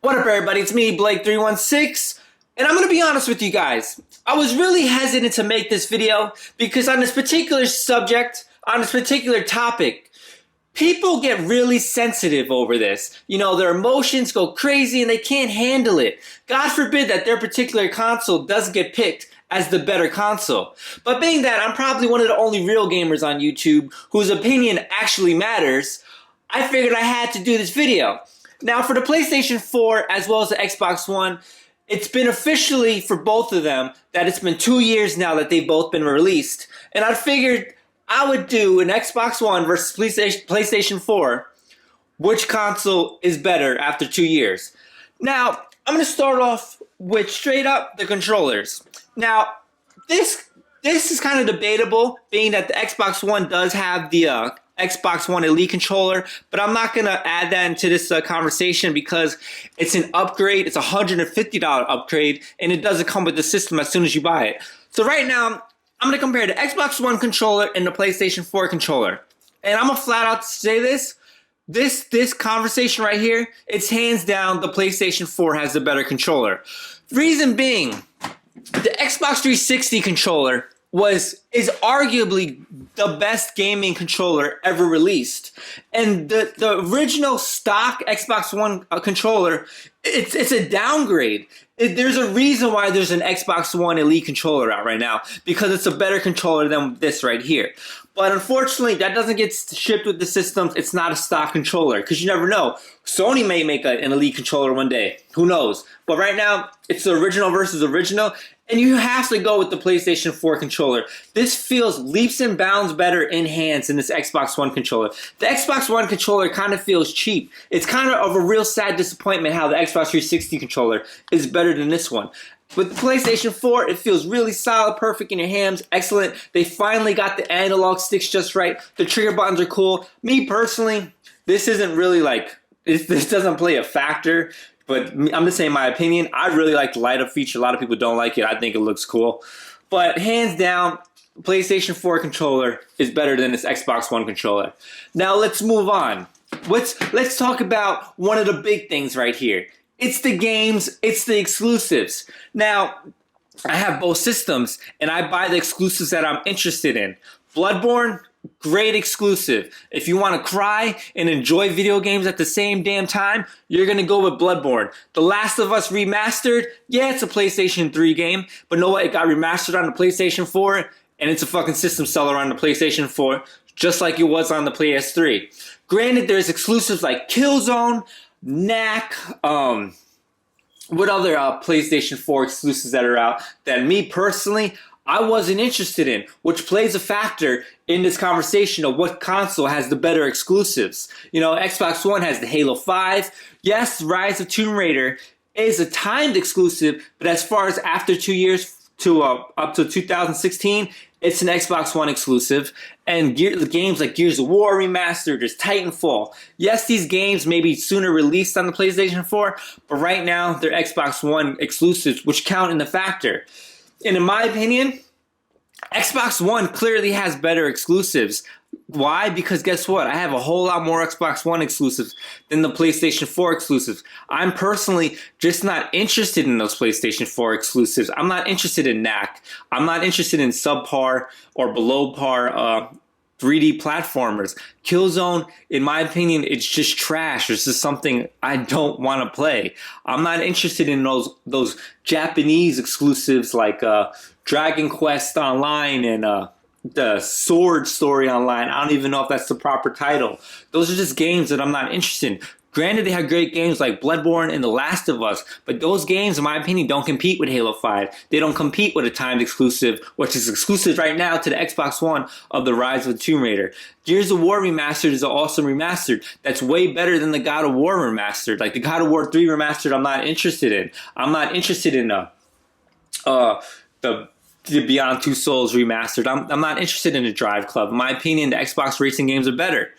What up, everybody? It's me, Blake316, and I'm going to be honest with you guys. I was really hesitant to make this video because on this particular subject, on this particular topic, people get really sensitive over this. You know, their emotions go crazy and they can't handle it. God forbid that their particular console doesn't get picked as the better console. But being that I'm probably one of the only real gamers on YouTube whose opinion actually matters, I figured I had to do this video. Now, for the PlayStation 4 as well as the Xbox One, it's been officially for both of them that it's been 2 years now that they've both been released. And I figured I would do an Xbox One versus PlayStation 4. Which console is better after 2 years? Now, I'm going to start off with straight up the controllers. Now, this is kind of debatable, being that the Xbox One does have the Xbox One Elite controller, but I'm not going to add that into this conversation because it's an upgrade. It's a $150 upgrade, and it doesn't come with the system as soon as you buy it. So right now, I'm going to compare the Xbox One controller and the PlayStation 4 controller. And I'm going to flat out say this. This conversation right here, it's hands down the PlayStation 4 has the better controller. Reason being, the Xbox 360 controller is arguably the best gaming controller ever released. And the original stock Xbox One controller, it's a downgrade. There's a reason why there's an Xbox One Elite controller out right now, because it's a better controller than this right here. But unfortunately, that doesn't get shipped with the systems. It's not a stock controller, because you never know. Sony may make an Elite controller one day. Who knows? But right now, it's the original versus original, and you have to go with the PlayStation 4 controller. This feels leaps and bounds better in hands than this Xbox One controller. The Xbox One controller kind of feels cheap. It's kind of a real sad disappointment how the Xbox 360 controller is better than this one. With the PlayStation 4, it feels really solid, perfect in your hands, excellent. They finally got the analog sticks just right. The trigger buttons are cool. Me personally, this isn't really like, this doesn't play a factor, but I'm just saying my opinion. I really like the light up feature. A lot of people don't like it. I think it looks cool. But hands down, PlayStation 4 controller is better than this Xbox One controller. Now let's move on. Let's talk about one of the big things right here. It's the games, it's the exclusives. Now, I have both systems, and I buy the exclusives that I'm interested in. Bloodborne, great exclusive. If you want to cry and enjoy video games at the same damn time, you're going to go with Bloodborne. The Last of Us Remastered, yeah, it's a PlayStation 3 game, but know what? It got remastered on the PlayStation 4, and it's a fucking system seller on the PlayStation 4, just like it was on the PS3. Granted, there's exclusives like Killzone, Knack, what other PlayStation 4 exclusives that are out that me personally, I wasn't interested in, which plays a factor in this conversation of what console has the better exclusives. You know, Xbox One has the Halo 5. Yes, Rise of Tomb Raider is a timed exclusive, but as far as after 2 years to up to 2016, it's an Xbox One exclusive. And the games like Gears of War Remastered, there's Titanfall. Yes, these games may be sooner released on the PlayStation 4, but right now they're Xbox One exclusives, which count in the factor. And in my opinion, Xbox One clearly has better exclusives. Why? Because guess what? I have a whole lot more Xbox One exclusives than the PlayStation 4 exclusives. I'm personally just not interested in those PlayStation 4 exclusives. I'm not interested in Knack. I'm not interested in subpar or below par 3D platformers. Killzone, in my opinion, it's just trash. It's just something I don't want to play. I'm not interested in those Japanese exclusives like Dragon Quest Online and the Sword Story Online. I don't even know if that's the proper title. Those are just games that I'm not interested in. Granted, they have great games like Bloodborne and The Last of Us, but those games, in my opinion, don't compete with Halo 5. They don't compete with a timed exclusive, which is exclusive right now to the Xbox One of the Rise of the Tomb Raider. Gears of War Remastered is an awesome remastered. That's way better than the God of War Remastered. Like the God of War 3 Remastered, I'm not interested in. I'm not interested in the Beyond Two Souls Remastered. I'm not interested in the Drive Club. In my opinion, the Xbox racing games are better.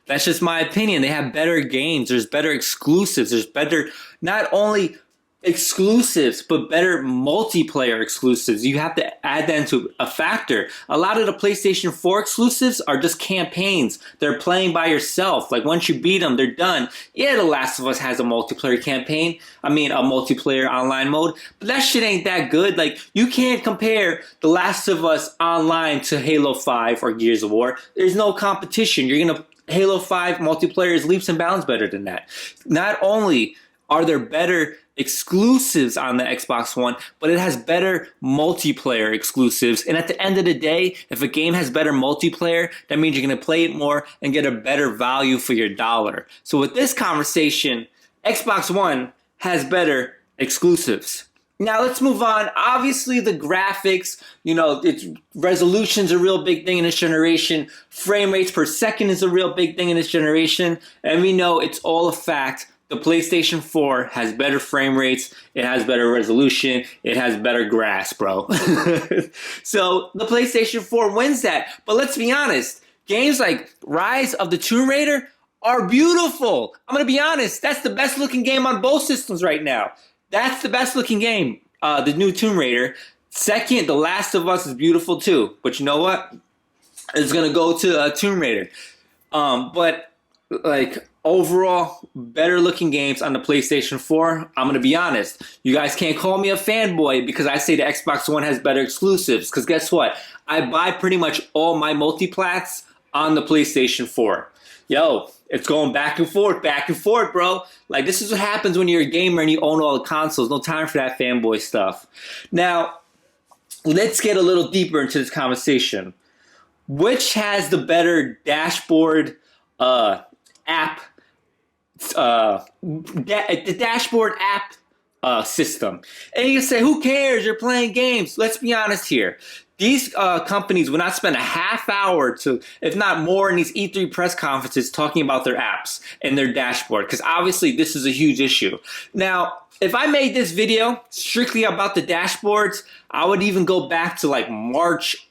That's just my opinion. They have better games. There's better exclusives. There's better, not only exclusives, but better multiplayer exclusives. You have to add that into a factor. A lot of the PlayStation 4 exclusives are just campaigns. They're playing by yourself. Like once you beat them, they're done. Yeah, The Last of Us has a multiplayer campaign. I mean, a multiplayer online mode, but that shit ain't that good. Like you can't compare The Last of Us online to Halo 5 or Gears of War. There's no competition. Halo 5 multiplayer is leaps and bounds better than that. Not only are there better exclusives on the Xbox One, but it has better multiplayer exclusives. And at the end of the day, if a game has better multiplayer, that means you're going to play it more and get a better value for your dollar. So with this conversation, Xbox One has better exclusives. Now let's move on. Obviously the graphics, resolution's a real big thing in this generation. Frame rates per second is a real big thing in this generation. And we know it's all a fact. The PlayStation 4 has better frame rates, it has better resolution, it has better grass, bro. So the PlayStation 4 wins that. But let's be honest, games like Rise of the Tomb Raider are beautiful. I'm going to be honest, that's the best looking game on both systems right now. That's the best looking game, the new Tomb Raider. Second, The Last of Us is beautiful too. But you know what? It's going to go to Tomb Raider. But overall, better looking games on the PlayStation 4. I'm going to be honest. You guys can't call me a fanboy because I say the Xbox One has better exclusives. Because guess what? I buy pretty much all my multiplats on the PlayStation 4. Yo, it's going back and forth, bro. Like, this is what happens when you're a gamer and you own all the consoles. No time for that fanboy stuff. Now, let's get a little deeper into this conversation. Which has the better dashboard app? The dashboard app system. And you can say, who cares? You're playing games. Let's be honest here. These companies will not spend a half hour to, if not more, in these E3 press conferences talking about their apps and their dashboard, because obviously this is a huge issue. Now, if I made this video strictly about the dashboards, I would even go back to like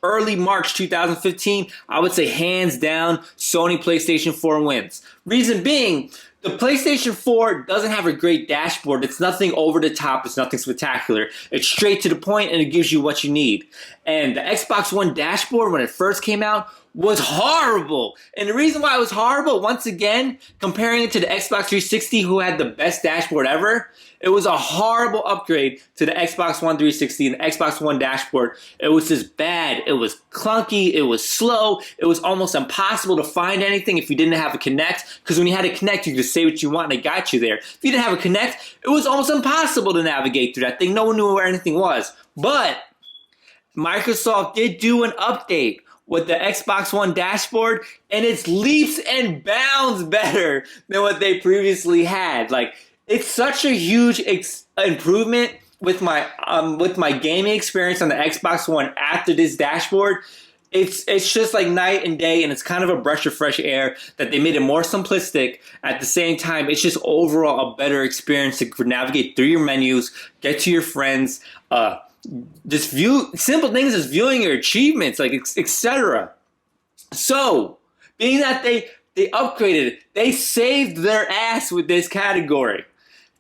early March 2015. I would say hands down, Sony PlayStation 4 wins. Reason being, the PlayStation 4 doesn't have a great dashboard. It's nothing over the top. It's nothing spectacular. It's straight to the point and it gives you what you need. And the Xbox One dashboard, when it first came out, was horrible. And the reason why it was horrible, once again, comparing it to the Xbox 360, who had the best dashboard ever, it was a horrible upgrade to the Xbox One 360 and the Xbox One dashboard. It was just bad. It was clunky. It was slow. It was almost impossible to find anything if you didn't have a Kinect. Because when you had a Kinect, you could say what you want and it got you there. If you didn't have a Kinect, it was almost impossible to navigate through that thing. No one knew where anything was. But Microsoft did do an update with the Xbox One dashboard, and it's leaps and bounds better than what they previously had. Like, it's such a huge improvement with my gaming experience on the Xbox One after this dashboard. It's just like night and day, and it's kind of a breath of fresh air that they made it more simplistic. At the same time, it's just overall a better experience to navigate through your menus, get to your friends, just view simple things as viewing your achievements, like etc. So, being that they upgraded, they saved their ass with this category.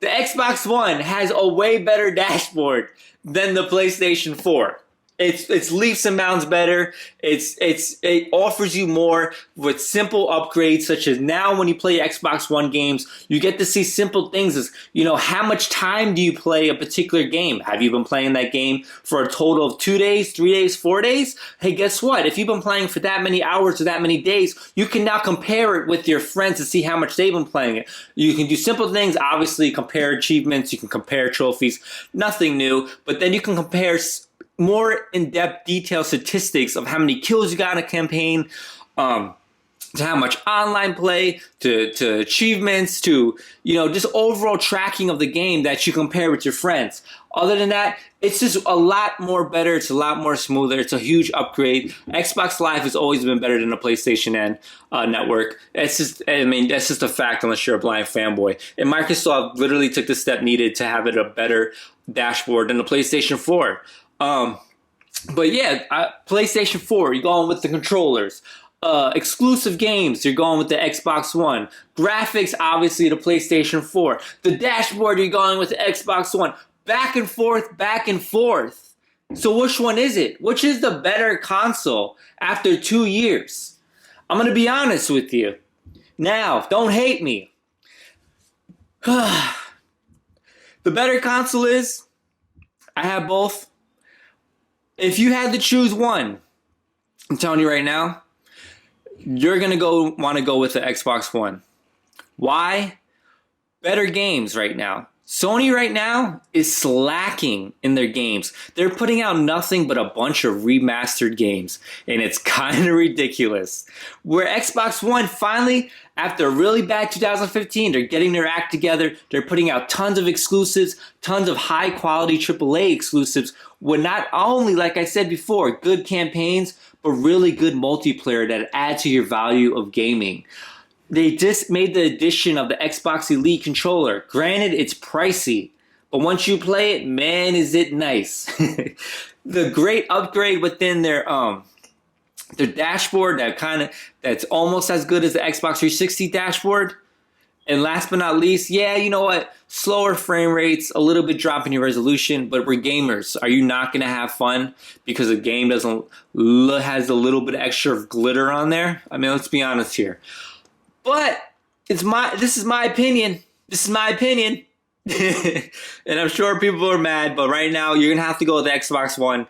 The Xbox One has a way better dashboard than the PlayStation 4. It's leaps and bounds better. It offers you more with simple upgrades, such as now when you play Xbox One games, you get to see simple things as, how much time do you play a particular game? Have you been playing that game for a total of 2 days, 3 days, 4 days? Hey, guess what? If you've been playing for that many hours or that many days, you can now compare it with your friends to see how much they've been playing it. You can do simple things, obviously compare achievements, you can compare trophies, nothing new, but then you can compare more in-depth detailed statistics of how many kills you got in a campaign, to how much online play, to achievements, to, just overall tracking of the game that you compare with your friends. Other than that, it's just a lot more better. It's a lot more smoother. It's a huge upgrade. Xbox Live has always been better than the PlayStation network. That's just a fact unless you're a blind fanboy. And Microsoft literally took the step needed to have it a better dashboard than the PlayStation 4. But yeah, PlayStation 4, you're going with the controllers. Exclusive games, you're going with the Xbox One. Graphics, obviously, the PlayStation 4. The dashboard, you're going with the Xbox One. back and forth, back and forth. So which one is it? Which is the better console after 2 years? I'm going to be honest with you. Now, don't hate me. The better console is, I have both. If you had to choose one, I'm telling you right now, you're going to want to go with the Xbox One. Why? Better games right now. Sony right now is slacking in their games. They're putting out nothing but a bunch of remastered games, and it's kind of ridiculous. Where Xbox One finally, after a really bad 2015, they're getting their act together. They're putting out tons of exclusives, tons of high quality AAA exclusives with not only, like I said before, good campaigns, but really good multiplayer that add to your value of gaming. They just made the addition of the Xbox Elite controller. Granted, it's pricey, but once you play it, man, is it nice. The great upgrade within their dashboard that's almost as good as the Xbox 360 dashboard. And last but not least, yeah, you know what? Slower frame rates, a little bit drop in your resolution, but we're gamers. Are you not going to have fun because the game has a little bit extra glitter on there? I mean, let's be honest here. But this is my opinion. This is my opinion. And I'm sure people are mad, but right now you're going to have to go with the Xbox One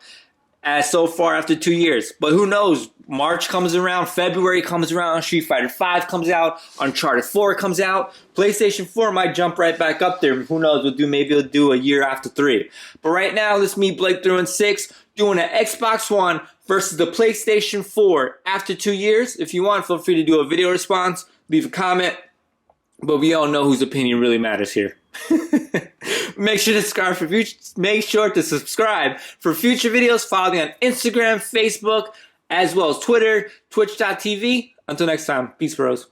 as so far after 2 years. But who knows? March comes around, February comes around, Street Fighter 5 comes out, Uncharted 4 comes out, PlayStation 4 might jump right back up there. Who knows? Maybe we'll do a year after 3. But right now, this is me, Blake 316, doing an Xbox One versus the PlayStation 4 after 2 years. If you want, feel free to do a video response, leave a comment. But we all know whose opinion really matters here. Make sure to subscribe for future. Make sure to subscribe for future videos. Follow me on Instagram, Facebook, as well as Twitter, Twitch.tv. Until next time, peace, bros.